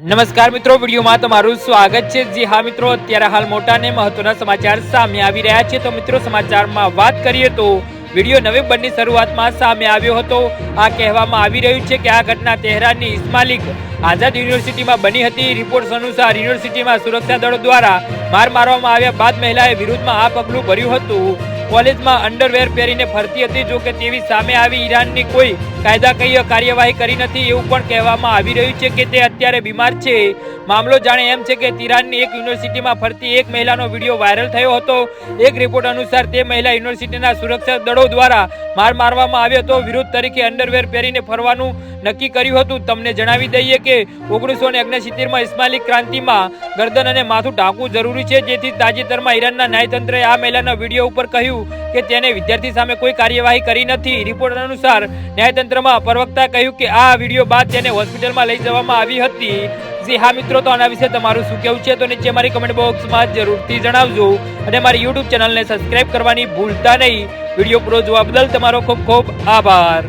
નમસ્કાર મિત્રો, વિડીયોમાં તમારું સ્વાગત છે। જી હા મિત્રો, અત્યારે હાલ મોટા ને મહત્વના સમાચાર સામે આવી રહ્યા છે। તો મિત્રો, સમાચારમાં વાત કરીએ તો વિડીયો નવેમ્બરની શરૂઆતમાં સામે આવ્યો હતો। આ કહેવામાં આવી રહ્યું છે કે આ ઘટના તેહરાનની ઇસ્માઇલ આઝાદ યુનિવર્સિટીમાં બની હતી। રિપોર્ટ્સ અનુસાર યુનિવર્સિટીમાં સુરક્ષા દળો દ્વારા માર મારવામાં આવ્યા બાદ મહિલાએ વિરુદ્ધમાં આ પગલું ભર્યું હતું। કોલેજમાં અંડરવેર પહેરીને ફરતી હતી। જો કે તેવી સામે આવી ઈરાનની કોઈ કાયદાકીય કાર્યવાહી કરી નથી એવું પણ કહેવામાં આવી રહ્યું છે કે તે અત્યારે બીમાર છે। મામલો જાણે એમ છે કે ઈરાનની એક યુનિવર્સિટીમાં ફરતી એક મહિલાનો વિડીયો વાયરલ થયો હતો। એક રિપોર્ટ અનુસાર તે મહિલા યુનિવર્સિટીના સુરક્ષા દળો દ્વારા માર મારવામાં આવ્યો હતો। વિરોધ તરીકે અંડરવેર પહેરીને ફરવાનું નક્કી કર્યું હતું। તમને જણાવી દઈએ કે 1969માં ઇસ્માઇલ ક્રાંતિમાં ગરદન અને માથું ઢાંકવું જરૂરી છે, જેથી તાજેતરમાં ઈરાનના ન્યાયતંત્રએ આ મહિલાના વિડીયો ઉપર કહ્યું કે તેને વિદ્યાર્થી સામે કોઈ કાર્યવાહી કરી નથી। રિપોર્ટ અનુસાર ન્યાયતંત્રમાં પ્રવક્તા કહ્યું કે આ વિડીયો બાદ તેને હોસ્પિટલમાં લઈ જવામાં આવી હતી। જી હા મિત્રો, તો આના વિશે તમારું શું કહેવું છે તો નીચે મારી કમેન્ટ બોક્સમાં જરૂરથી જણાવજો અને મારી યુટ્યુબ ચેનલને સબસ્ક્રાઇબ કરવાની ભૂલતા નહીં। વિડીયો પૂરો જોવા બદલ તમારો ખૂબ ખૂબ આભાર।